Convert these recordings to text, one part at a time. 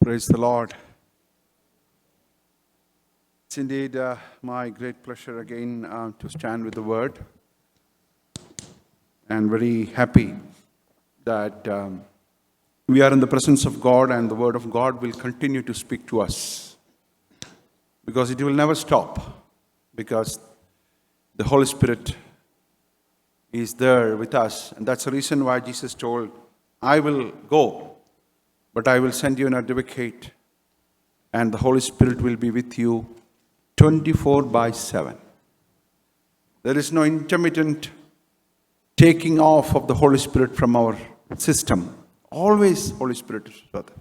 Praise the Lord. It's indeed my great pleasure again to stand with the Word, and very happy that we are in the presence of God, and the Word of God will continue to speak to us, because it will never stop, because the Holy Spirit is there with us. And that's the reason why Jesus told, I will go, but I will send you an advocate, and the Holy Spirit will be with you 24/7. There is no intermittent taking off of the Holy Spirit from our system. Always Holy Spirit is with us.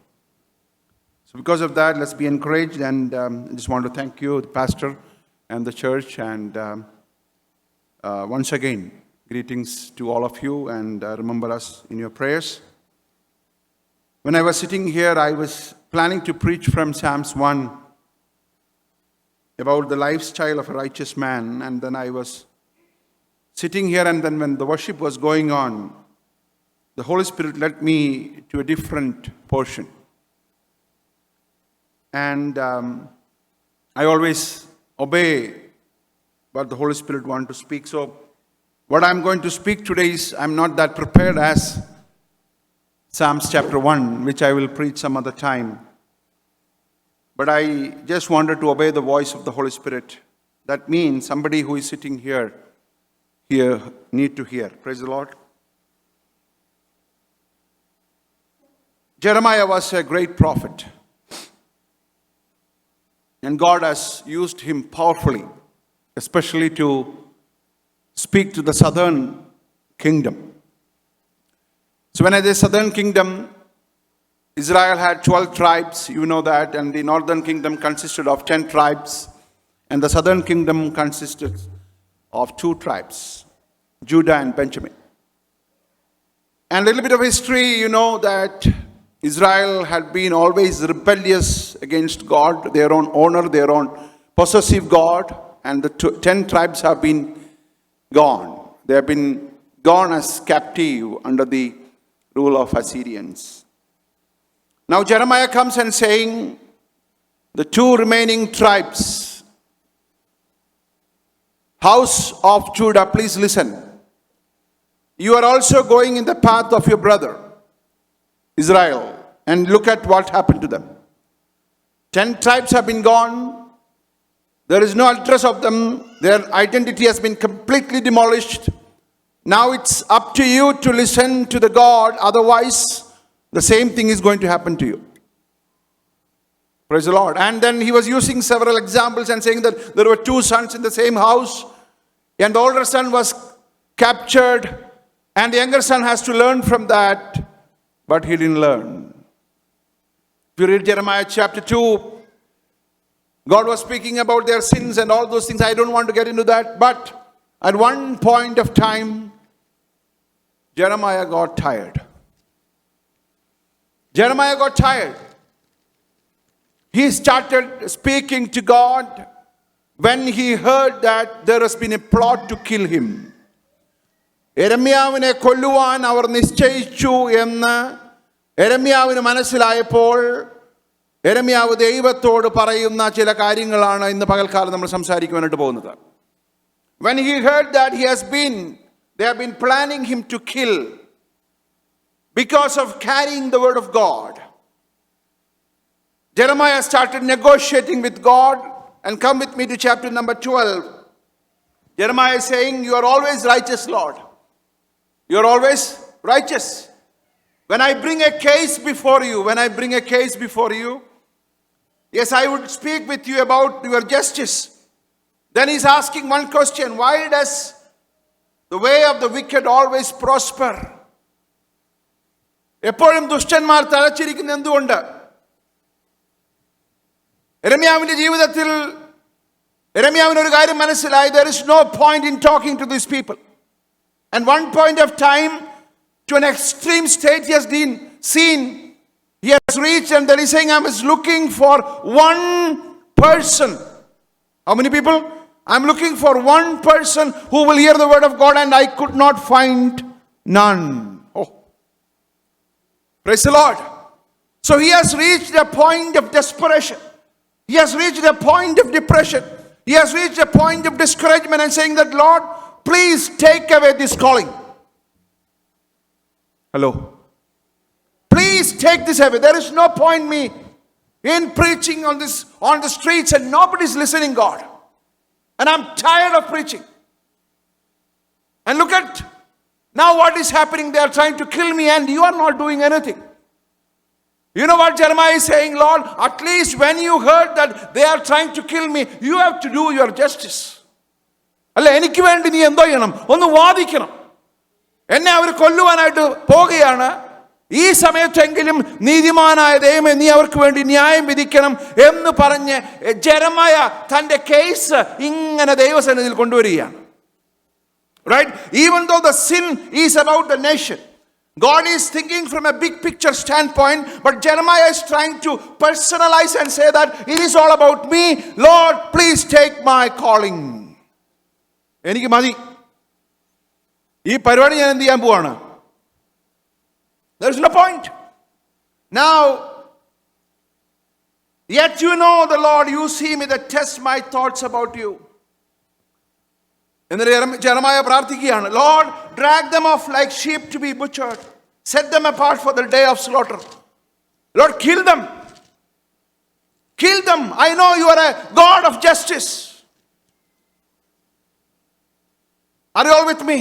So because of that, let's be encouraged, and I just want to thank you, the pastor and the church, and once again, greetings to all of you, and remember us in your prayers. When I was sitting here, I was planning to preach from Psalms 1 about the lifestyle of a righteous man, and then I was sitting here, and then when the worship was going on, the Holy Spirit led me to a different portion. And I always obey what the Holy Spirit wants to speak. So what I'm going to speak today is, I'm not that prepared as Psalms chapter 1, which I will preach some other time. But I just wanted to obey the voice of the Holy Spirit. That means somebody who is sitting here need to hear. Praise the Lord. Jeremiah was a great prophet, and God has used him powerfully, especially to speak to the southern kingdom. So when I say southern kingdom, Israel had 12 tribes, you know that, and the northern kingdom consisted of 10 tribes, and the southern kingdom consisted of 2 tribes, Judah and Benjamin. And a little bit of history, you know that Israel had been always rebellious against God, their own owner, their own possessive God, and the 10 tribes have been gone. They have been gone as captive under the rule of Assyrians. Now Jeremiah comes and saying, the 2 remaining tribes, house of Judah, please listen. You are also going in the path of your brother, Israel. And look at what happened to them. 10 tribes have been gone. There is no address of them. Their identity has been completely demolished. Now it's up to you to listen to the God. Otherwise, the same thing is going to happen to you. Praise the Lord. And then he was using several examples and saying that there were 2 sons in the same house. And the older son was captured. And the younger son has to learn from that. But he didn't learn. If you read Jeremiah chapter 2, God was speaking about their sins and all those things. I don't want to get into that. But at one point of time, Jeremiah got tired. Jeremiah got tired. He started speaking to God when he heard that there has been a plot to kill him. യെരമ്യാവിനെ കൊല്ലുവാൻ അവർ നിശ്ചയിച്ചു എന്ന് യെരമ്യാവിന് മനസ്സിലായപ്പോൾ യെരമ്യാവ് ദൈവത്തോട് പറയുന്ന ചില കാര്യങ്ങളാണ് ഇന്ന് പകൽക്കാലം നമ്മൾ സംസാരിക്കുവാനായിട്ട് പോകുന്നത്. When he heard that they have been planning him to kill because of carrying the word of God, Jeremiah started negotiating with God. And come with me to chapter number 12. Jeremiah is saying, you are always righteous, Lord. You are always righteous. When I bring a case before you, yes, I would speak with you about your justice. Then he's asking one question. Why does the way of the wicked always prosper? എപ്പോഴും ദുഷ്ടന്മാർ തഴച്ചിരിക്കുന്ന എന്തുകൊണ്ട്? യെരമ്യാവിന്റെ ജീവിതത്തിൽ യെരമ്യാവിന് ഒരു കാര്യം മനസ്സിലായി. There is no point in talking to these people. And one point of time, to an extreme state he has been seen, he has reached, and then he's saying, I was looking for one person. How many people? I'm looking for one person who will hear the word of God, and I could not find none. Oh, praise the Lord. So he has reached a point of desperation. He has reached a point of depression. He has reached a point of discouragement and saying that, Lord, please take away this calling. Hello. Please take this away. There is no point me in preaching on the streets and nobody's listening, God. And I'm tired of preaching. And look at now what is happening. They are trying to kill me and you are not doing anything. You know what Jeremiah is saying? Lord, at least when you heard that they are trying to kill me, you have to do your justice. അല്ല, എനിക്ക് വേണ്ടി നീ എന്തോ ചെയ്യണം? ഒന്ന് വാദിക്കണം. എന്നെ അവർ കൊല്ലുവാനായിട്ട് പോകുകയാണ്. ഈ സമയത്തെങ്കിലും നീതിമാനായ ദൈവമേ, നീ അവർക്ക് വേണ്ടി ന്യായം വിധിക്കണം എന്ന് പറഞ്ഞ് ജെറമായ തന്റെ കേസ് ഇങ്ങനെ ദൈവസന്നിധിയിൽ കൊണ്ടുവരികയാണ്. Right? Even though the sin is about the nation, God is thinking from a big picture standpoint, but Jeremiah is trying to personalize and say that it is all about me. Lord, please take my calling. എനിക്ക് മതി. ഈ പരിപാടി ഞാൻ എന്ത് ചെയ്യാൻ പോവാണ്? There is no point. Now, yet you know the Lord, you see me that test my thoughts about you. എന്നിട്ട് ജെറമായ പ്രാർത്ഥിക്കുകയാണ്, Lord, drag them off like sheep to be butchered. Set them apart for the day of slaughter. Lord, kill them. Kill them. I know you are a God of justice. Are you all with me?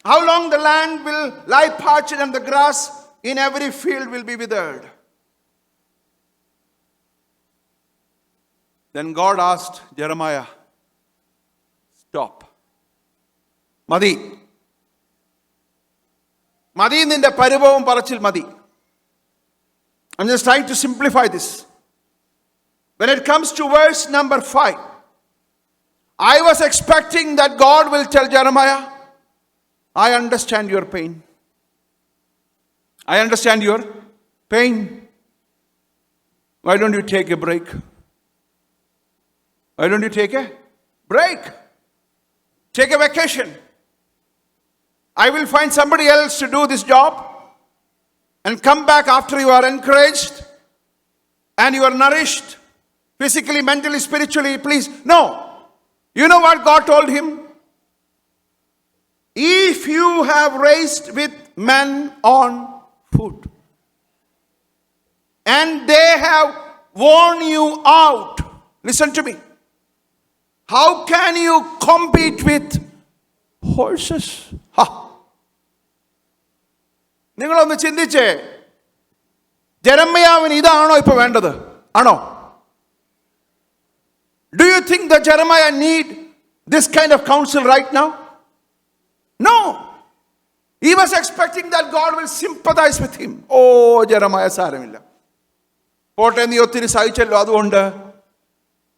How long the land will lie parched and the grass in every field will be withered? Then God asked Jeremiah, stop. മതി. മതി നിന്റെ പരിഭവം പറച്ചിൽ മതി. I'm just trying to simplify this. When it comes to verse number 5, I was expecting that God will tell Jeremiah, I understand your pain. I understand your pain. Why don't you take a break? Why don't you take a break? Take a vacation. I will find somebody else to do this job and come back after you are encouraged and you are nourished physically, mentally, spiritually. Please. No. You know what God told him? If you have raised with men on foot and they have worn you out, listen to me. How can you compete with horses? നിങ്ങളൊന്ന് ചിന്തിച്ചേ, ജെറമ്യാവിന് ഇതാണോ ഇപ്പൊ വേണ്ടത്? ആണോ? Do you think that Jeremiah need this kind of counsel right now? No. He was expecting that God will sympathize with him. Oh, Jeremiah സാരമില്ല, പോട്ടെ, നീ ഒത്തിരി സഹിച്ചല്ലോ, അതുകൊണ്ട്.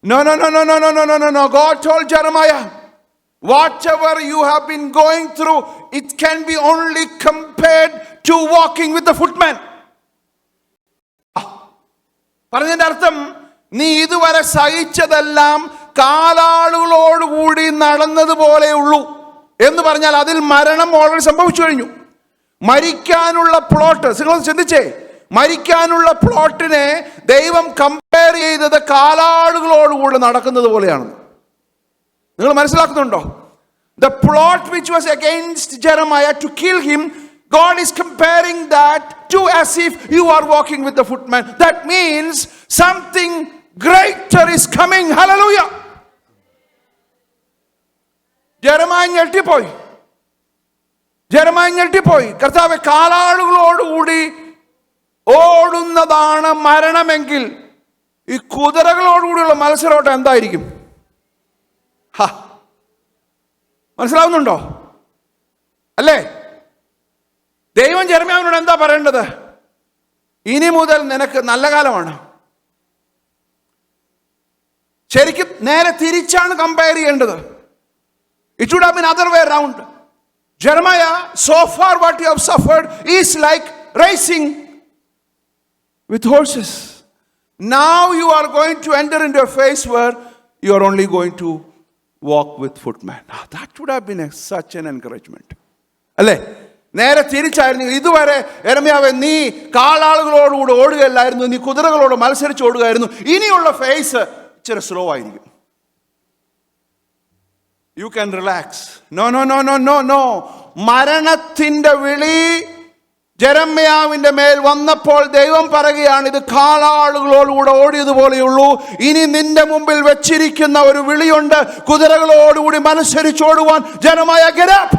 No. God told Jeremiah, whatever you have been going through, it can be only compared to walking with the footman. പറഞ്ഞതിന്റെ അർത്ഥം, നീ ഇതുവരെ സഹിച്ചതെല്ലാം കാലാളുകളോടുകൂടി നടന്നതുപോലെ ഉള്ളൂ എന്ന് പറഞ്ഞാൽ അതിൽ മരണം ഓൾറെഡി സംഭവിച്ചു കഴിഞ്ഞു. മരിക്കാനുള്ള പ്ലോട്ട് നിങ്ങൾ ചിന്തിച്ചേ, മരിക്കാനുള്ള പ്ലോട്ടിനെ ദൈവം കമ്പയർ ചെയ്തത് കാലാളുകളോടുകൂടി നടക്കുന്നത് പോലെയാണ്. നിങ്ങൾ മനസ്സിലാക്കുന്നുണ്ടോ? The plot which was against Jeremiah to kill him, God is comparing that to as if you are walking with the footman. That means something greater is coming. Hallelujah. Jeremiah ഞെട്ടിപ്പോയി. കർത്താവേ, കാലാളുകളോടുകൂടി ഓടുന്നതാണ് മരണമെങ്കിൽ ഈ കുതിരകളോടുകൂടിയുള്ള മത്സരോട്ടം എന്തായിരിക്കും? മനസ്സിലാവുന്നുണ്ടോ? അല്ലേ? ദൈവം ജെറമ്യാവിനോട് എന്താ പറയേണ്ടത്? ഇനി മുതൽ നിനക്ക് നല്ല കാലമാണ്. ശരിക്കും നേരെ തിരിച്ചാണ് കമ്പയർ ചെയ്യേണ്ടത്. It should have been other way around. Jeremiah, so far what you have suffered is like racing with horses. Now you are going to enter into a phase where you are only going to walk with footmen. That would have been such an encouragement. അല്ലേ? നേരെ തിരിച്ചായിരുന്നു. ഇതുവരെ യെരമ്യാവേ നീ കാലാളുകളോടുകൂടി ഓടുകയല്ലായിരുന്നു, നീ കുതിരകളോട് മത്സരിച്ച് ഓടുകയായിരുന്നു. ഇനിയുള്ള face ഇച്ചിരി slow ആയിരിക്കും. You can relax. No. മരണത്തിന്റെ വിളി ജെരമ്യാവിന്റെ മേൽ വന്നപ്പോൾ ദൈവം പറയുകയാണ്, ഇത് കാലാളുകളോടുകൂടെ ഓടിയതുപോലെയുള്ളൂ. ഇനി നിന്റെ മുമ്പിൽ വെച്ചിരിക്കുന്ന ഒരു വിളിയുണ്ട്, കുതിരകളോടുകൂടി മത്സരിച്ചോടുവാൻ. Jeremiah, get up.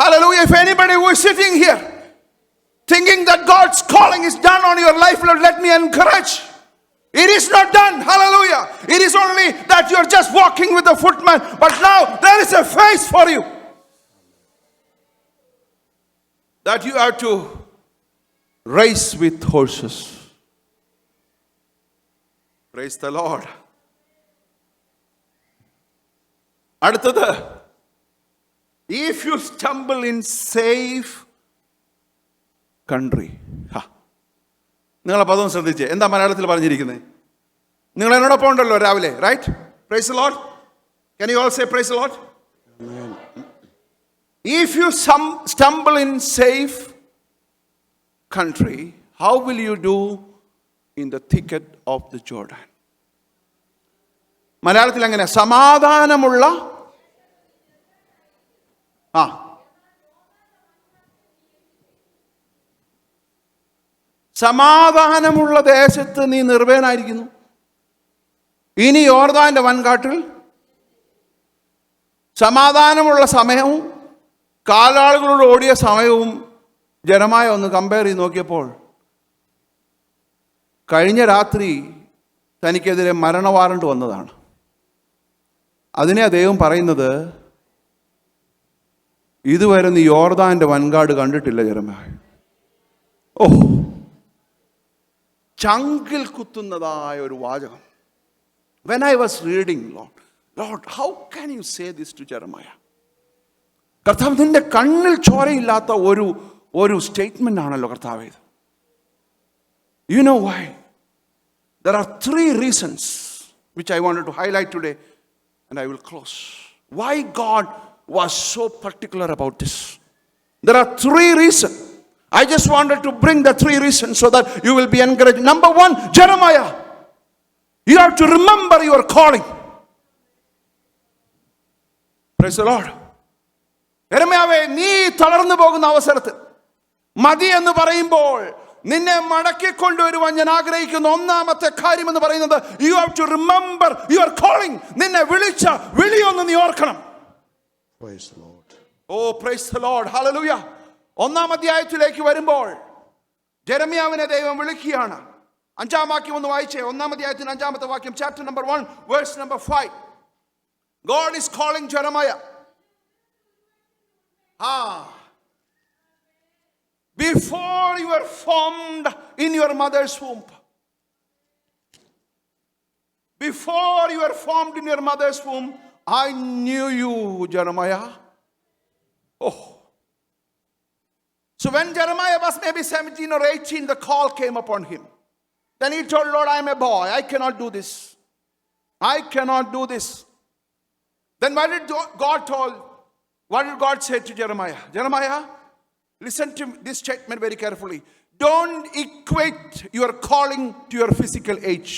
Hallelujah. If anybody who is sitting here thinking that God's calling is done on your life, let me encourage. It is not done. Hallelujah. It is only that you are just walking with the footman. But now there is a phase for you that you have to race with horses. Praise the Lord. അടുത്തത്, if you stumble in safe country. നിങ്ങൾ പദം ശ്രദ്ധിച്ചേ, എന്താ മലയാളത്തിൽ പറഞ്ഞിരിക്കുന്നത്? നിങ്ങൾ എന്നോടൊപ്പം ഉണ്ടല്ലോ രാവിലെ, right? Praise the lord. Can you all say praise the Lord? Amen. If you stumble in safe country, how will you do in the thicket of the Jordan? മലയാളത്തിൽ എങ്ങനെ? സമാധാനമുള്ള സമാധാനമുള്ള ദേശത്ത് നീ നിർഭയനായിരിക്കുന്നു. ഇനി യോർദാന്റെ വൻകാട്ടിൽ സമാധാനമുള്ള സമയവും കാലാളുകളോട് ഓടിയ സമയവും ജെരമ്യാ ഒന്ന് കമ്പയർ ചെയ്ത് നോക്കിയപ്പോൾ കഴിഞ്ഞ രാത്രി തനിക്കെതിരെ മരണ വാറണ്ട് വന്നതാണ്. അതിനെ ദൈവം പറയുന്നത്, ഇതുവരെ നീ യോർദാന്റെ വൻകാട് കണ്ടിട്ടില്ല ജെരമ്യാ. ചങ്കിൽ കുത്തുന്നതായ ഒരു വാചകം. When I was reading, Lord, how can you say this to Jeremiah? കർത്താവ്, നിന്റെ കണ്ണിൽ ചോരയില്ലാത്ത ഒരു സ്റ്റേറ്റ്മെന്റ് ആണല്ലോ കർത്താവ് ഇത്. You know why? There are 3 reasons which I wanted to highlight today, and I will close. Why God was so particular about this. There are 3 reasons. I just wanted to bring the 3 reasons so that you will be encouraged. Number 1, Jeremiah, you have to remember your calling. Praise the Lord. യെരമ്യാവേ, നീ തളർന്നു പോകുന്ന അവസരത്തിൽ, മതി എന്ന് പറയുമ്പോൾ നിന്നെ മടക്കിക്കൊണ്ടുവരുവാൻ ഞാൻ ആഗ്രഹിക്കുന്ന ഒന്നാമത്തെ കാര്യം എന്ന് പറയുന്നത്, you have to remember your calling. നിന്നെ വിളിച്ച വിളിയൊന്ന് നീ ഓർക്കണം. Praise the Lord. Oh, praise the Lord. Hallelujah. 1-ാം അധ്യായത്തിലേക്ക് വരുമ്പോൾ ജെരമ്യാവിനെ ദൈവം വിളിക്കുകയാണ്. 5-ാം വാക്യം ഒന്ന് വായിച്ചേ. 1-ാം അധ്യായത്തിന് 5-ാമത്തെ വാക്യം, chapter number 1, verse number 5. God is calling Jeremiah. Before you were formed in your mother's womb. Before you were formed in your mother's womb, I knew you, Jeremiah. So when Jeremiah was maybe 17 or 18, the call came upon him. Then he told, Lord, I am a boy. I cannot do this. I cannot do this. Then what did God say to Jeremiah? Jeremiah, listen to this statement very carefully. Don't equate your calling to your physical age.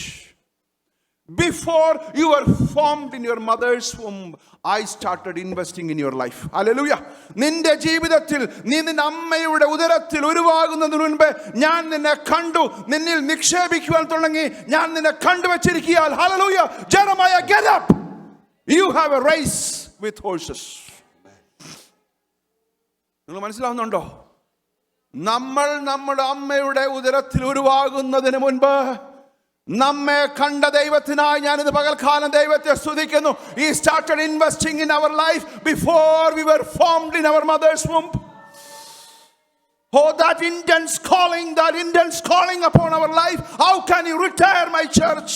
Before you were formed in your mother's womb, I started investing in your life. Hallelujah. നിന്റെ ജീവിതത്തിൽ നീ നിന്റെ അമ്മയുടെ ഉദരത്തിൽ ഉരുവാകുന്നതിന് മുൻപ് ഞാൻ നിന്നെ കണ്ടു, നിന്നിൽ നിക്ഷേപിക്കുവാൻ തുടങ്ങി, ഞാൻ നിന്നെ കണ്ടുവച്ചിരിക്കുകയാൽ. Hallelujah. Jeremiah, get up. You have a race with horses. നിങ്ങൾ മനസ്സിലാവുന്നുണ്ടോ? നമ്മൾ നമ്മുടെ അമ്മയുടെ ഉദരത്തിൽ ഉരുവാകുന്നതിന് മുൻപ് നമ്മെ കണ്ട ദൈവത്തിനായി ഞാൻ ഇന്ന് പകൽക്കാലം ദൈവത്തെ സ്തുതിക്കുന്നു. He started investing in our life before we were formed in our mother's womb. Oh, that intense calling upon our life. How can you retire, my church?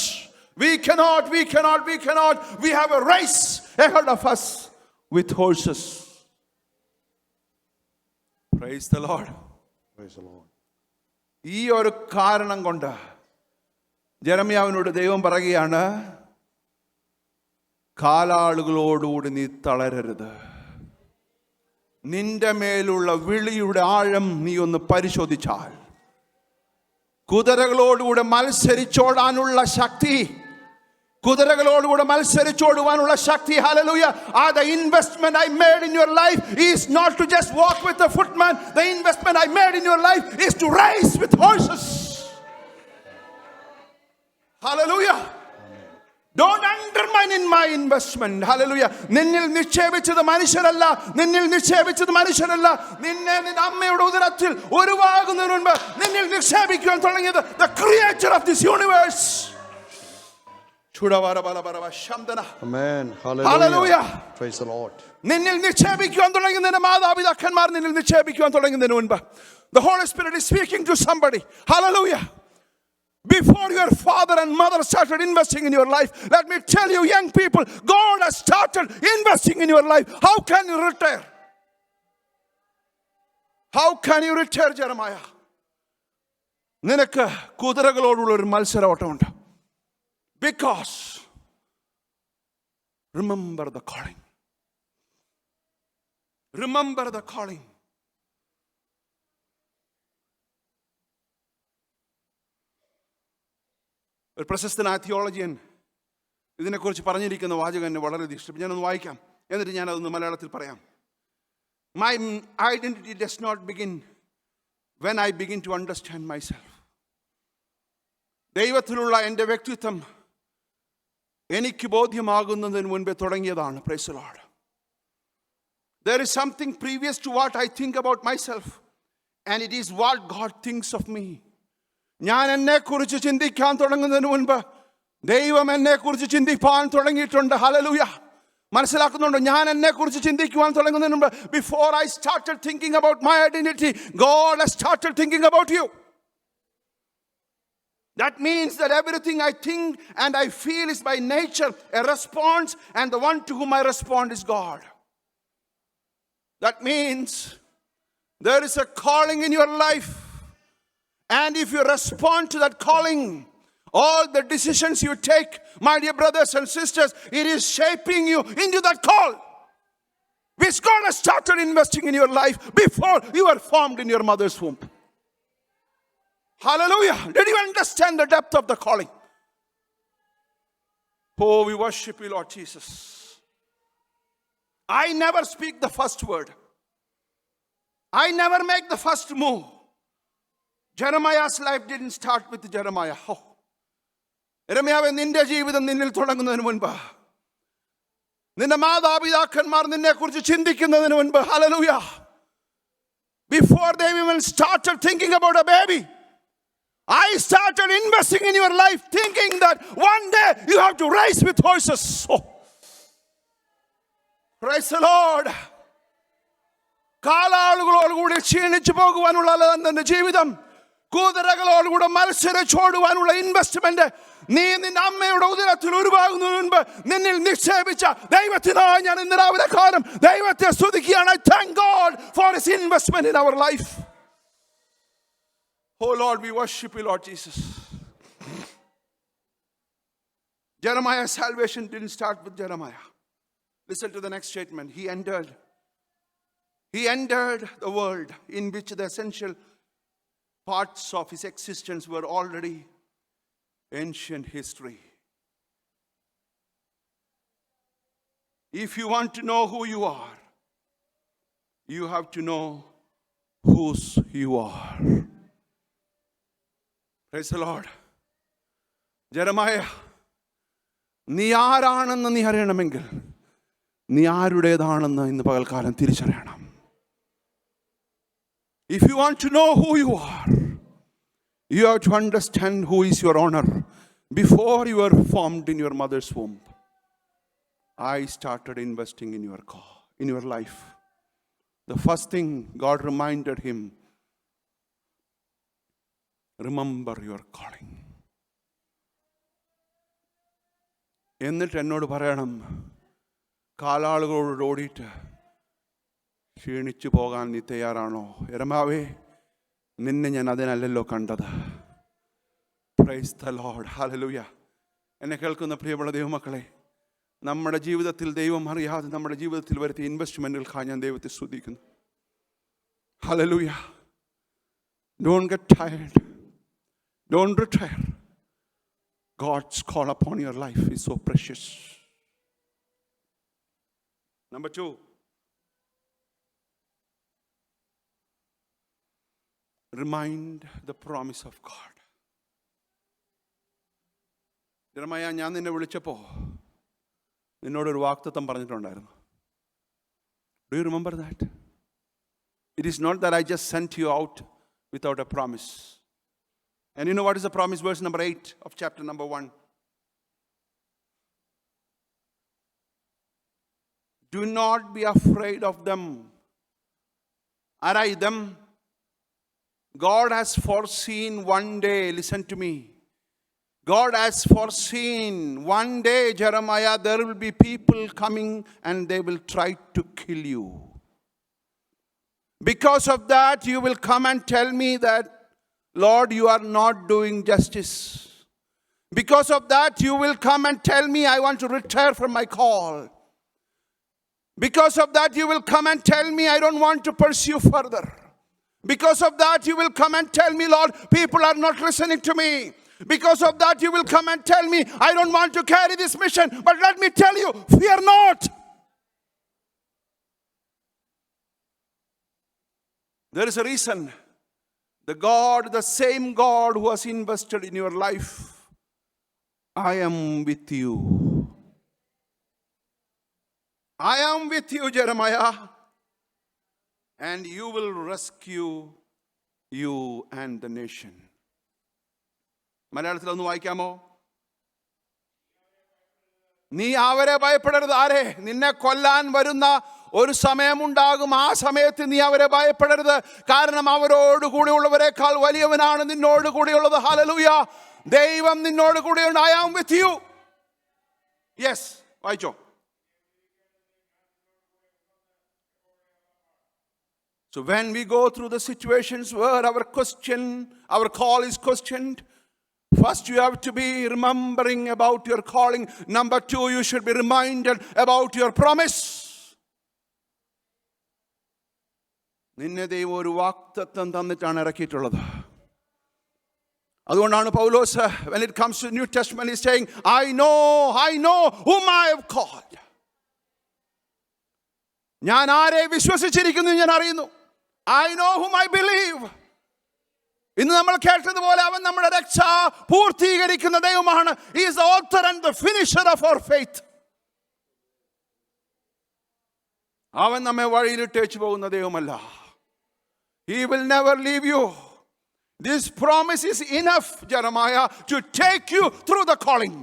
We cannot. We have a race ahead of us with horses. Praise the Lord. Praise the Lord. ഈ ഒരു കാരണം കൊണ്ട് ജെറമ്യാവിനോട് ദൈവം പറയുകയാണ്, കാലാളുകളോടുകൂടി നീ തളരരുത്. നിന്റെ മേലുള്ള വിളിയുടെ ആഴം നീ ഒന്ന് പരിശോധിച്ചാൽ, കുതിരകളോടുകൂടെ മത്സരിച്ചോടാനുള്ള ശക്തി, കുതിരകളോടുകൂടെ മത്സരിച്ചോടുവാനുള്ള ശക്തി, hallelujah, the investment I made in your life is not to just walk with a footman. The investment I made in your life is to race with horses. Hallelujah. Don't undermine in my investment. Hallelujah. നിന്നിൽ നിക്ഷേപിച്ചത് മനുഷ്യരല്ല. നിന്നിൽ നിന്നെ നിന്റെ അമ്മയുടെ ഉദരത്തിൽ ഉരുവാകുന്നതിന് മുൻപ് നിന്നിൽ നിക്ഷേപിക്കുവാൻ തുടങ്ങിയത് the creator of this universe. Amen. Hallelujah. Praise the Lord. നിന്നിൽ നിക്ഷേപിക്കുവാൻ തുടങ്ങി നിന്റെ മാതാപിതാക്കന്മാർ നിന്നിൽ നിക്ഷേപിക്കുവാൻ തുടങ്ങുന്നതിന് മുൻപ് the Holy Spirit is speaking to somebody. Hallelujah. Before your father and mother started investing in your life, let me tell you, young people, God has started investing in your life. How can you retire? How can you retire, Jeremiah? നിനക്ക് കുതിരകളോടുള്ള ഒരു മത്സരോട്ടമുണ്ട്. Because remember the calling. Remember the calling. ഒരു പ്രശസ്തനായ theologian ഇതിനെക്കുറിച്ച് പറഞ്ഞിരിക്കുന്ന വാചകം എന്നെ വളരെ ഇഷ്ടപ്പെട്ടു. ഞാനൊന്ന് വായിക്കാം, എന്നിട്ട് ഞാനതൊന്ന് മലയാളത്തിൽ പറയാം. My identity does not begin when I begin to understand myself. ദൈവത്തിലുള്ള എൻ്റെ വ്യക്തിത്വം എനിക്ക് ബോധ്യമാകുന്നതിന് മുൻപേ തുടങ്ങിയതാണ്. Praise the Lord. There is something previous to what I think about myself, and it is what God thinks of me. ഞാൻ എന്നെക്കുറിച്ച് ചിന്തിക്കാൻ തുടങ്ങുന്നതിന് മുൻപ് ദൈവം എന്നെക്കുറിച്ച് ചിന്തിപ്പാൻ തുടങ്ങിയിട്ടുണ്ട്. ഹല്ലേലൂയ. മനസ്സിലാക്കുന്നുണ്ടോ? ഞാൻ എന്നെക്കുറിച്ച് ചിന്തിക്കുവാൻ തുടങ്ങുന്നതിന് മുൻപ്, before I started thinking about my identity, God has started thinking about you. That means that everything I think and I feel is by nature a response, and the one to whom I respond is God. That means there is a calling in your life, and if you respond to that calling, all the decisions you take, my dear brothers and sisters, it is shaping you into that call which God has started investing in your life before you were formed in your mother's womb. Hallelujah. Did you understand the depth of the calling? Oh, we worship you, Lord Jesus. I never speak the first word. I never make the first move. Jeremiah's life didn't start with Jeremiah. Oh. യെരമ്യാവേ, നിന്റെ ജീവിതം നിന്നിൽ തുടങ്ങുന്നതിന് മുൻപ്, നിന്റെ മാതാപിതാക്കന്മാർ നിന്നെക്കുറിച്ച് ചിന്തിക്കുന്നതിന് മുൻപ്, hallelujah, before they even started thinking about a baby, I started investing in your life, thinking that one day you have to race with horses. Oh. Praise the Lord. കാലാളുകളോടുകൂടി ക്ഷീണിച്ചു പോകുവാനുള്ള നിന്റെ ജീവിതം, കുതിരകളോടുകൂടെ മത്സരിച്ചോടുവാനുള്ള ഇൻവെസ്റ്റ്മെന്റ് നീ നിന്റെ അമ്മയുടെ ഉദരത്തിൽ ഉരുവാകുന്നതിന് മുൻപ് നിന്നിൽ നിക്ഷേപിച്ച ദൈവത്തിനായി ഞാൻ ഇന്ന് രാവിലെ കാലം ദൈവത്തെ സ്തുതിക്കുകയാണ്. I thank God for his investment in our life. Oh Lord, we worship you, Lord Jesus. Jeremiah's salvation didn't start with Jeremiah. Listen to the next statement. He entered the world in which the essential parts of his existence were already ancient history. If you want to know who you are, you have to know whose you are. Praise the Lord. Jeremiah, നീ ആരാണെന്ന് നീ അറിയണമെങ്കിൽ നീ ആരുടേതാണെന്ന് ഇന്ന് പകൽക്കാലം തിരിച്ചറിയണം. If you want to know who you are, you have to understand who is your owner. Before you were formed in your mother's womb, I started investing in your life. The first thing God reminded him, remember your calling. എന്നിട്ട് എന്നോട് പറയണം, കാലാളുകളോട് ഓടിയിട്ട് ക്ഷീണിച്ചു പോകാൻ നീ തയ്യാറാണോ? യിരെമ്യാവേ, നിന്നെ ഞാൻ അതിനല്ലല്ലോ കണ്ടത്. Praise the Lord, hallelujah. എന്നെ കേൾക്കുന്ന പ്രിയമുള്ള ദൈവമക്കളെ, നമ്മുടെ ജീവിതത്തിൽ ദൈവം അറിയാതെ നമ്മുടെ ജീവിതത്തിൽ വരുത്തിയ ഇൻവെസ്റ്റ്മെൻറ്റുകൾക്കായി ഞാൻ ദൈവത്തെ സ്തുതിക്കുന്നു. Hallelujah. Don't get tired. Don't retire. God's call upon your life is so precious. Number 2, remind the promise of God. യിരെമ്യാ, ഞാൻ നിന്നെ വിളിച്ചപ്പോൾ നിന്നോടൊരു വാഗ്ദത്തം പറഞ്ഞിട്ടുണ്ടായിരുന്നു. Do you remember that? It is not that I just sent you out without a promise. And you know what is the promise? Verse number 8 of chapter number 1. Do not be afraid of them. Arai them. God has foreseen one day, listen to me. God has foreseen one day, Jeremiah, there will be people coming and they will try to kill you. Because of that, you will come and tell me that, Lord, you are not doing justice. Because of that, you will come and tell me, I want to retire from my call. Because of that, you will come and tell me, I don't want to pursue further. Because of that, you will come and tell me, Lord, people are not listening to me. Because of that, you will come and tell me, I don't want to carry this mission. But let me tell you, fear not. There is a reason. The same God who has invested in your life, I am with you. I am with you, Jeremiah. And you will rescue you and the nation. മലയാളത്തിൽ ഒന്ന് വായിക്കാമോ? നീ അവരെ ഭയപ്പെടരുത്. ആരെ? നിന്നെ കൊല്ലാൻ വരുന്ന ഒരു സമയമുണ്ടാകും. ആ സമയത്ത് നീ അവരെ ഭയപ്പെടരുത്. കാരണം അവരോട് കൂടെയുള്ളവരെക്കാൾ വലിയവനാണ് നിന്നോട് കൂടെയുള്ളത്. ഹല്ലേലൂയ. ദൈവം നിന്നോട് കൂടെയുണ്ട്. I am with you. Yes, വായിച്ചോ. So when we go through the situations where our call is questioned, first you have to be remembering about your calling. Number 2, you should be reminded about your promise. നിന്നെ ദൈവം ഒരു വാഗ്ദത്തം തന്നിട്ടാണ് ഇറക്കിയിട്ടുള്ളത്. അതുകൊണ്ടാണ് പൗലോസ്, when it comes to New Testament, he's saying, I know whom I have called. ഞാൻ ആരെ വിശ്വസിച്ചിരിക്കുന്നു ഞാൻ അറിയുന്നു. I know whom I believe. ഇന്ന് നമ്മൾ കേട്ടതുപോലെ അവൻ നമ്മുടെ രക്ഷ പൂർത്തീകരിക്കുന്ന ദൈവമാണ്. He is the author and the finisher of our faith. അവൻ നമ്മെ വഴിയിലിട്ടേച്ചു പോകുന്ന ദൈവമല്ല. He will never leave you. This promise is enough, Jeremiah, to take you through the calling.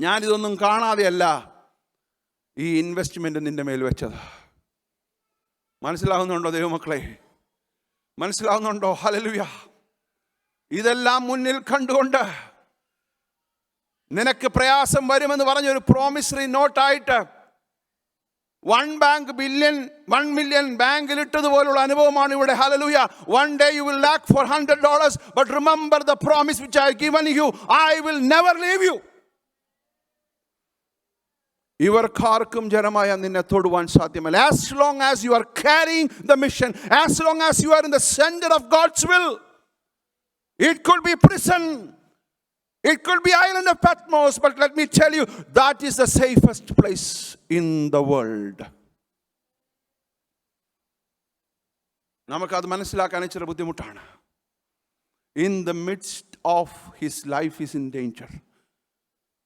ഞാനിതൊന്നും കാണാതെയല്ല ഈ ഇൻവെസ്റ്റ്മെന്റ് നിന്റെ മേൽ വെച്ചത്. മനസ്സിലാവുന്നുണ്ടോ ദൈവമക്കളെ? മനസ്സിലാവുന്നുണ്ടോ? ഹല്ലേലൂയ. ഇതെല്ലാം മുന്നിൽ കണ്ടുകൊണ്ട് നിനക്ക് പ്രയാസം വരുമെന്ന് പറഞ്ഞൊരു പ്രോമിസറി നോട്ടായിട്ട് 1 million ബാങ്കിൽ ഇട്ടതുപോലുള്ള അനുഭവമാണ് ഇവിടെ. Hallelujah. One day you will lack for $100, but remember the promise which I have given you. I will never leave you. ഇവർക്കാർക്കും ജെറമായ നിന്നെ തൊടുവാൻ സാധ്യമല്ല. As long as you are carrying the mission, as long as you are in the center of God's will, it could be prison, it could be island of Patmos, but let me tell you, that is the safest place in the world. നമുക്കത് മനസ്സിലാക്കാൻ ഇച്ചിരി ബുദ്ധിമുട്ടാണ്. In the midst of his life is in danger.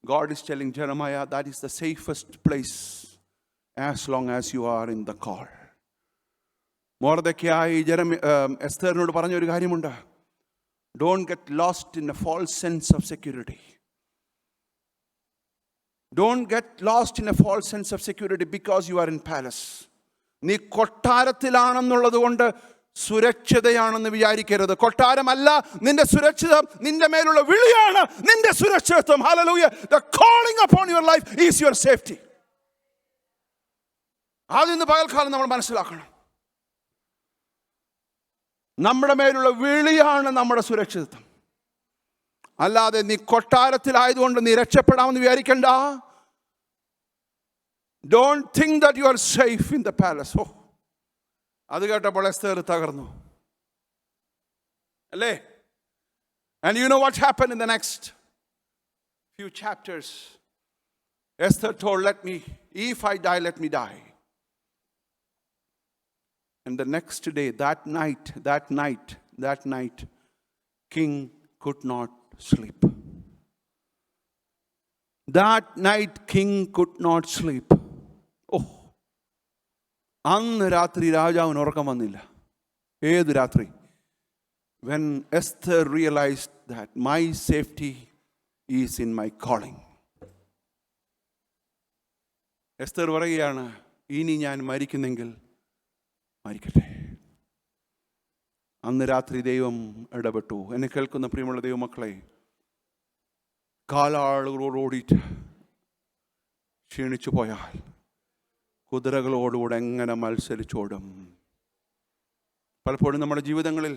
God is telling Jeremiah that is the safest place as long as you are in the call. Mordecai എസ്തേറിനോട് പറഞ്ഞൊരു കാര്യമുണ്ട്. Don't get lost in a false sense of security. Don't get lost in a false sense of security because you are in palace. നീ കൊട്ടാരത്തിലാണെന്നുള്ളത് കൊണ്ട് സുരക്ഷിതയാണെന്ന് വിചാരിക്കരുത്. കൊട്ടാരമല്ല നിന്റെ സുരക്ഷിതം, നിന്റെ മേലുള്ള വിളിയാണ് നിന്റെ സുരക്ഷിതത്വം. Hallelujah. The calling upon your life is your safety. അതിന്ന് പകൽക്കാലം നമ്മൾ മനസ്സിലാക്കണം. നമ്മുടെ മേലുള്ള വിളിയാണ് നമ്മുടെ സുരക്ഷിതത്വം. അല്ലാതെ നീ കൊട്ടാരത്തിലായതുകൊണ്ട് നീ രക്ഷപ്പെടാമെന്ന് വിചാരിക്കണ്ട. Don't think that you are safe in the palace. Oh, അത് കേട്ടപ്പോൾ എസ്തേർ തകർന്നു അല്ലേ? And you know what happened in the next few chapters? Esther told, if I die, let me die. And the next day, that night, king could not sleep. That night, king could not sleep. Oh, അന്ന് രാത്രി രാജാവിന് ഉറക്കം വന്നില്ല. ഏത് രാത്രി? When Esther realized that my safety is in my calling. Esther പറയുകയാണ്, ഇനി ഞാൻ മരിക്കുന്നെങ്കിൽ മരിക്കട്ടെ. അന്ന് രാത്രി ദൈവം ഇടപെട്ടു. എന്നെ കേൾക്കുന്ന പ്രിയമുള്ള ദൈവമക്കളെ, കാലാളുകളോടിയിട്ട് ക്ഷീണിച്ചു പോയാൽ കുതിരകളോടുകൂടെ എങ്ങനെ മത്സരിച്ചോടും? പലപ്പോഴും നമ്മുടെ ജീവിതങ്ങളിൽ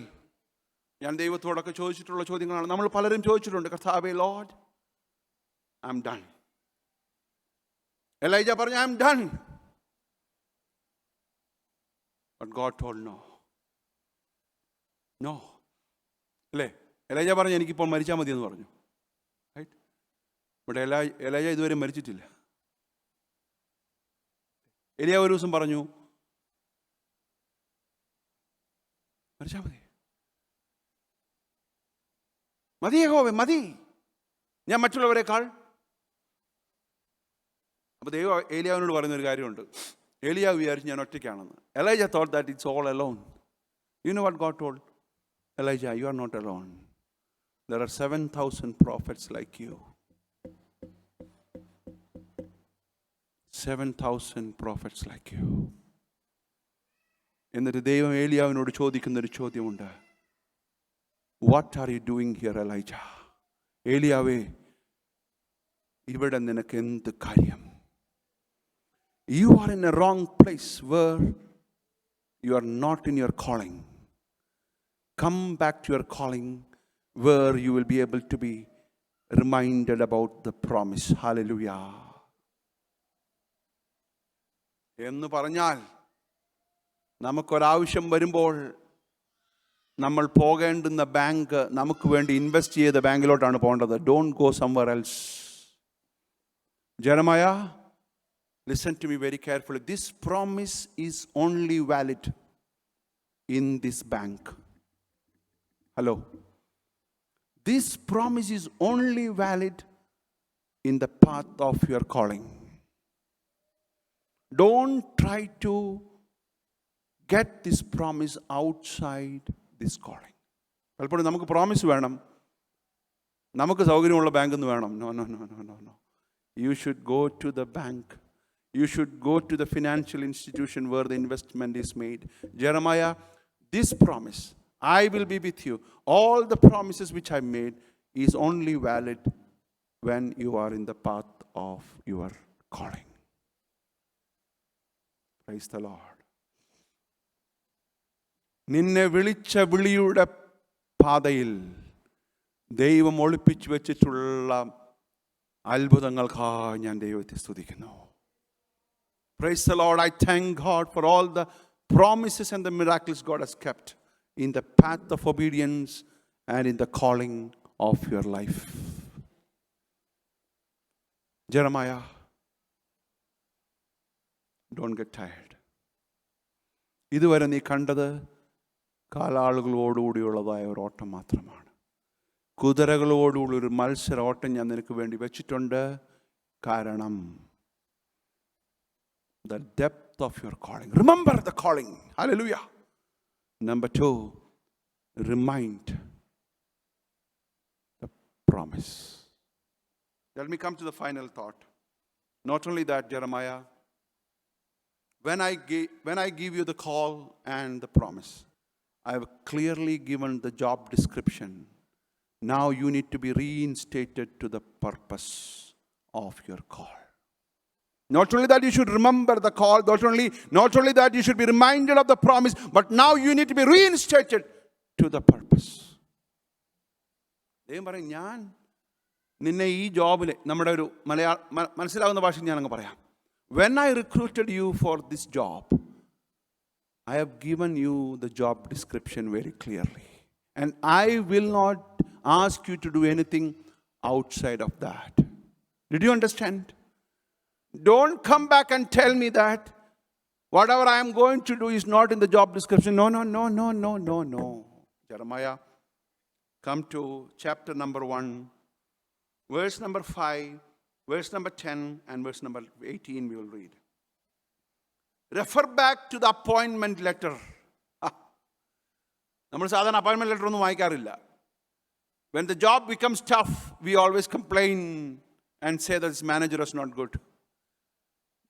ഞാൻ ദൈവത്തോടൊക്കെ ചോദിച്ചിട്ടുള്ള ചോദ്യങ്ങളാണ്. നമ്മൾ പലരും ചോദിച്ചിട്ടുണ്ട്, കർത്താവേ, lord, I am done. Elijah പറഞ്ഞു, I am done. But God told no. No. അല്ലേ? എലൈജ പറഞ്ഞു, എനിക്കിപ്പോൾ മരിച്ചാൽ മതി എന്ന് പറഞ്ഞു. റൈറ്റ്? ബട്ട് എലൈജ ഇതുവരെ മരിച്ചിട്ടില്ല. എലിയാവ് ഒരു ദിവസം പറഞ്ഞു, മരിച്ചാൽ മതി, മതി യഹോവേ, മതി, ഞാൻ മറ്റുള്ളവരെക്കാൾ. അപ്പോൾ ദൈവം ഏലിയാവിനോട് പറയുന്നൊരു കാര്യമുണ്ട്. ഏലിയാവ് വിചാരിച്ചു ഞാൻ ഒറ്റയ്ക്കാണെന്ന്. Elijah thought that it's all alone. You know what God told Elijah? You are not alone. There are 7,000 prophets like you. 7,000 prophets like you. എന്നിട്ട് ദൈവം ഏലിയാവിനോട് ചോദിക്കുന്നൊരു ചോദ്യമുണ്ട്. What are you doing here, Elijah? ഏലിയാവേ, ഇവിടെ നിനക്ക് എന്ത് കാര്യം? You are in a wrong place where you are not in your calling. Come back to your calling where you will be able to be reminded about the promise. Hallelujah. എന്ന് പറഞ്ഞാൽ നമുക്കൊരാവശ്യം വരുമ്പോൾ നമ്മൾ പോകേണ്ടുന്ന bank, നമുക്ക് വേണ്ടി invest ചെയ്ത ബാങ്കിലോട്ടാണ് പോകേണ്ടത്. Don't go somewhere else. Jeremiah, listen to me very carefully. This promise is only valid in this bank. Hello. This promise is only valid in the path of your calling. Don't try to get this promise outside this calling. പലപ്പോഴും നമുക്ക് promise വേണം, നമുക്ക് സൗകര്യമുള്ള bank എന്ന് വേണം. No, no, no, no, no, no. You should go to the bank. You should go to the financial institution where the investment is made. Jeremiah, this promise, I will be with you. All the promises which I made is only valid when you are in the path of your calling. Praise the Lord. നിന്നെ വിളിച്ച വിളിയുടെ പാതയിൽ ദൈവം ഒളിപ്പിച്ചു വെച്ചിട്ടുള്ള അത്ഭുതങ്ങൾക്കായി ഞാൻ ദൈവത്തെ സ്തുതിക്കുന്നു. Praise the Lord. I thank God for all the promises and the miracles God has kept in the path of obedience and in the calling of your life. Jeremiah, don't get tired. ഇതുവരെ നീ കണ്ടത് കാലാളുകളോടുകൂടിയുള്ളതായ ഒരു ഓട്ടം മാത്രമാണ്. കുതിരകളോടുകൂടി ഒരു മത്സര ഓട്ടം ഞാൻ നിനക്ക് വേണ്ടി വെച്ചിട്ടുണ്ട്. കാരണം the depth of your calling. Remember the calling. Hallelujah. Number 2, remind the promise. Let me come to the final thought. Not only that, Jeremiah, when I give you the call and the promise, I have clearly given the job description. Now you need to be reinstated to the purpose of your call. Not only that you should remember the call, not only that you should be reminded of the promise, but now you need to be reinstated to the purpose. ദൈവം പറയും, ഞാൻ നിന്നെ ഈ ജോബിൽ, നമ്മുടെ ഒരു മനസ്സിലാവുന്ന ഭാഷയിൽ ഞാനങ്ങ് പറയാം. When I recruited you for this job, I have given you the job description very clearly. And I will not ask you to do anything outside of that. Did you understand? Don't come back and tell me that whatever I am going to do is not in the job description. No. Jeremiah, come to chapter number 1, verse number 5, verse number 10, and verse number 18 we will read. Refer back to the appointment letter. നമ്മൾ സാധാരണ appointment letter ഒന്നും വായിക്കാറില്ല. When the job becomes tough, we always complain and say that this manager is not good.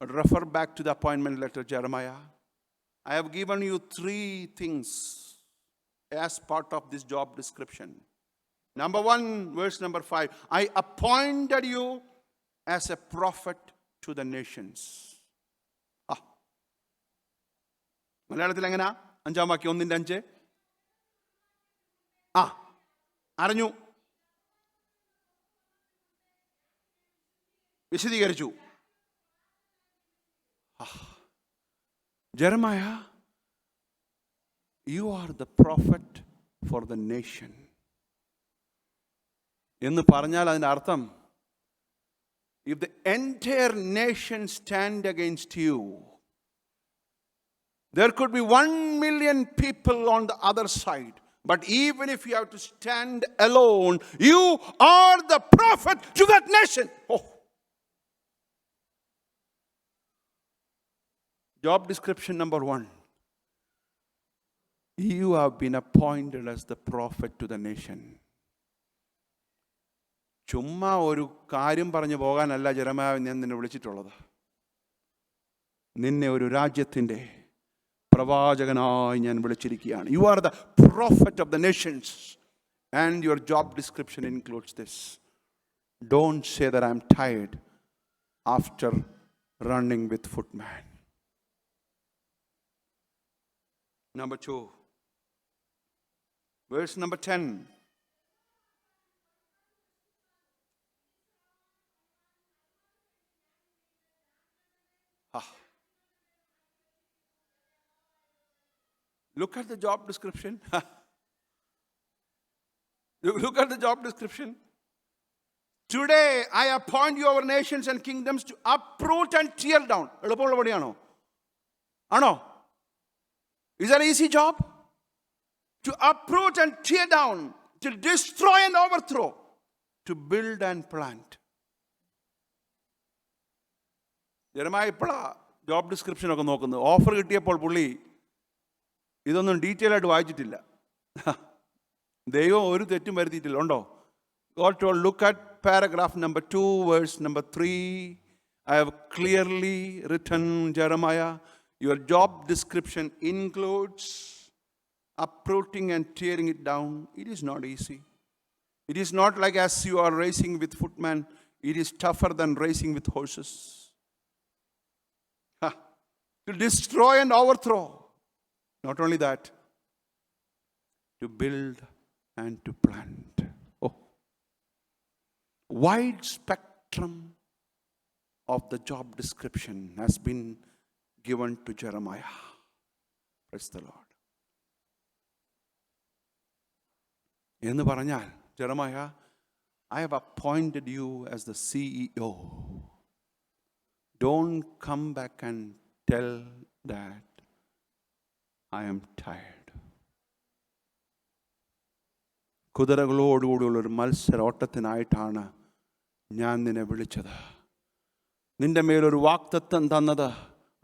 But refer back to the appointment letter, Jeremiah. I have given you 3 things as part of this job description. Number 1, verse number 5. I appointed you as a prophet to the nations. മലയാളത്തിൽ എങ്ങനെയാ? 5-ാം വാക്യം 1-5. അറിഞ്ഞു, വിശദീകരിച്ചു. Jeremiah, you are the prophet for the nation. എന്ന് പറഞ്ഞാൽ അതിൻ്റെ അർത്ഥം, if the entire nation stand against you, there could be 1 million people on the other side. But even if you have to stand alone, you are the prophet to that nation. Job description number 1. You have been appointed as the prophet to the nation. ചുമ്മാ ഒരു കാര്യം പറഞ്ഞു പോകാനല്ല ജെറമ്യാവ് ഞാൻ നിന്നെ വിളിച്ചിട്ടുള്ളത്. നിന്നെ ഒരു രാജ്യത്തിൻ്റെ പ്രവാചകനായി ഞാൻ വിളിച്ചിരിക്കുകയാണ്. You are the prophet of the nations. And your job description includes this. Don't say that I'm tired after running with footman. Number 2, verse number 10. Look at the job description. Look at the job description. Today I appoint you over nations and kingdoms to uproot and tear down. എളുപ്പമുള്ള പണിയാണോ? ആണോ? Is that an easy job? To uproot and tear down, to destroy and overthrow, to build and plant. ജെറമ്യാവ് ഇപ്പോഴാ job description ഒക്കെ നോക്കുന്നത്. Offer കിട്ടിയപ്പോൾ പുള്ളി ഇതൊന്നും detail ആയിട്ട് വായിച്ചിട്ടില്ല. ദൈവം ഒരു തെറ്റും വരുത്തിയിട്ടില്ല. ഉണ്ടോ? God told, look at paragraph number 2, verse number 3. I have clearly written, Jeremiah, your job description includes uprooting and tearing it down. It is not easy. It is not like as you are racing with footmen. It is tougher than racing with horses. To destroy and overthrow. Not only that, to build and to plant. Wide spectrum of the job description has been given to Jeremiah. Praise the Lord. എന്ന് പറഞ്ഞാൽ, Jeremiah, I have appointed you as the CEO. Don't come back and tell that I am tired. കുതിരകളോടുകൂടിയുള്ളൊരു മത്സരോട്ടത്തിനായിട്ടാണ് ഞാൻ നിന്നെ വിളിച്ചത്. നിന്റെ മേലൊരു വാഗ്ദത്തം തന്നത്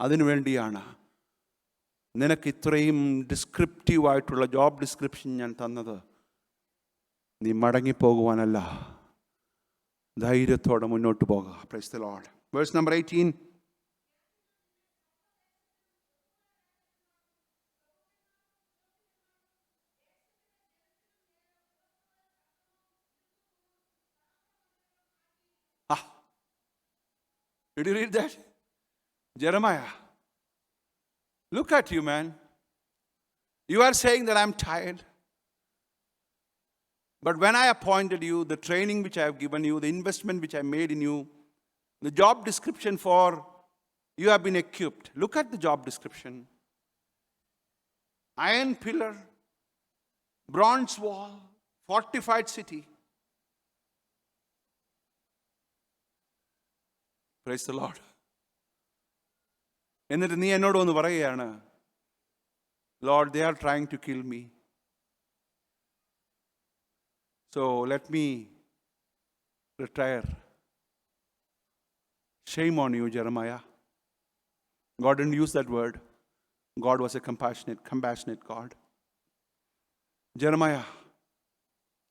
അതിനു വേണ്ടിയാണ്. നിനക്ക് ഇത്രയും ഡിസ്ക്രിപ്റ്റീവായിട്ടുള്ള ജോബ് ഡിസ്ക്രിപ്ഷൻ ഞാൻ തന്നത് നീ മടങ്ങിപ്പോകുവാനല്ല, ധൈര്യത്തോടെ മുന്നോട്ട് പോകുക. Praise the lord. Verse number 18. Did you read that? Jeremiah, look at you, man. You are saying that I'm tired. But when I appointed you, the training which I have given you, the investment which I made in you, the job description for you have been equipped. Look at the job description. Iron pillar, bronze wall, fortified city. Praise the Lord. എന്നിട്ട് നീ എന്നോട് ഒന്ന് പറയുകയാണ്, Lord, they are trying to kill me. So let me retire. Shame on you, Jeremiah. God didn't use that word. God was a compassionate God. Jeremiah,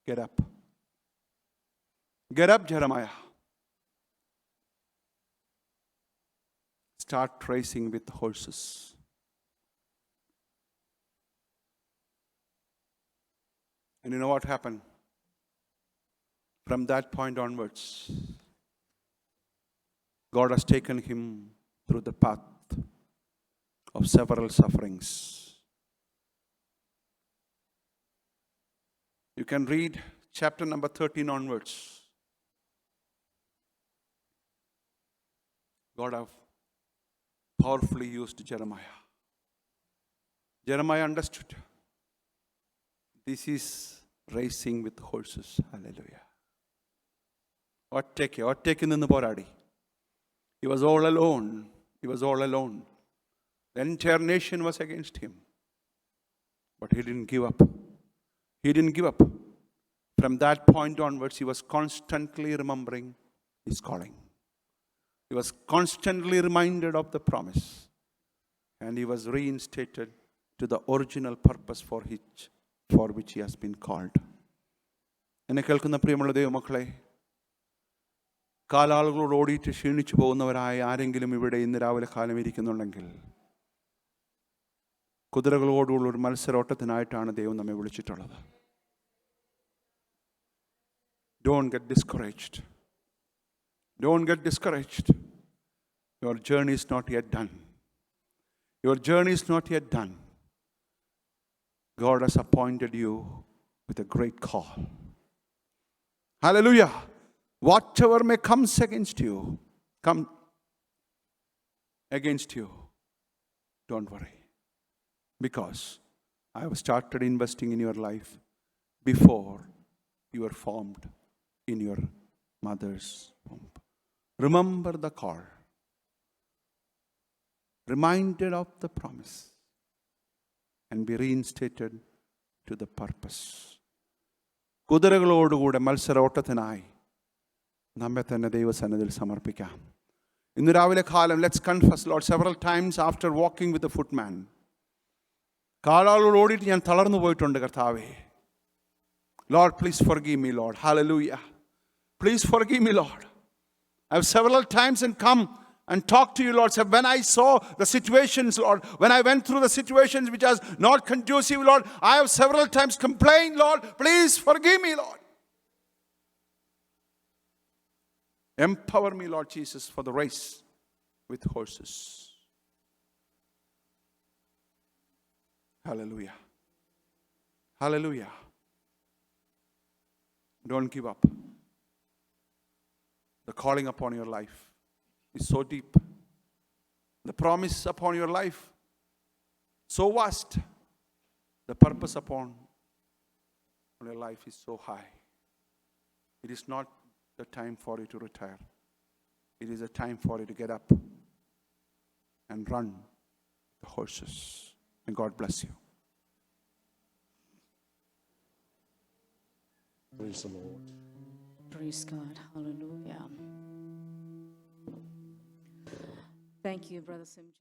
get up. Get up, Jeremiah. Start racing with horses. And you know what happened? From that point onwards, God has taken him through the path of several sufferings. You can read chapter number 13 onwards. God have powerfully used Jeremiah. Jeremiah understood. This is racing with horses. Hallelujah. ഒറ്റയ്ക്ക് നിന്ന് പോരാടി. He was all alone. He was all alone. The entire nation was against him. But he didn't give up. He didn't give up. From that point onwards, he was constantly remembering his calling. He was constantly reminded of the promise. And he was reinstated to the original purpose for which he has been called. എന്നെ കേൾക്കുന്ന പ്രിയമുള്ള ദൈവമക്കളെ, കാലാളുകളോട് ഓടിയിട്ട് ക്ഷീണിച്ചു പോകുന്നവരായ ആരെങ്കിലും ഇവിടെ ഇന്ന് രാവിലെ കാലം ഇരിക്കുന്നുണ്ടെങ്കിൽ, കുതിരകളോടുള്ള ഒരു മത്സരോട്ടത്തിനായിട്ടാണ് ദൈവം നമ്മെ വിളിച്ചിട്ടുള്ളത്. Don't get discouraged. Don't get discouraged. Your journey is not yet done. Your journey is not yet done. God has appointed you with a great call. Hallelujah. Whatever may come against you, don't worry. Because I have started investing in your life before you were formed in your mother's womb. Remember the call. Reminded of the promise. And be reinstated to the purpose. കുതിരകളോടുകൂടെ മത്സരോട്ടത്തിനായി നമ്മെ തന്നെ ദൈവസന്നിധിയിൽ സമർപ്പിക്കാം. ഇന്ന് രാവിലെ കാലം, let's confess, Lord, several times after walking with the footman, കാലാളോട് ഓടിയിട്ട് ഞാൻ തളർന്നു പോയിട്ടുണ്ട് കർത്താവേ. Lord, please forgive me, Lord. Hallelujah. Please forgive me, Lord. I have several times and come and talk to you, Lord. So when I saw the situations, Lord, when I went through the situations which was not conducive, Lord, I have several times complained, Lord. Please forgive me, Lord. Empower me, Lord Jesus, for the race with horses. Hallelujah. Hallelujah. Don't give up. The calling upon your life is so deep. The promise upon your life so vast. The purpose upon your life is so high. It is not the time for you to retire. It is a time for you to get up and run the horses. And God bless you. Praise the Lord. Praise God. Hallelujah. Thank you, Brother Sim.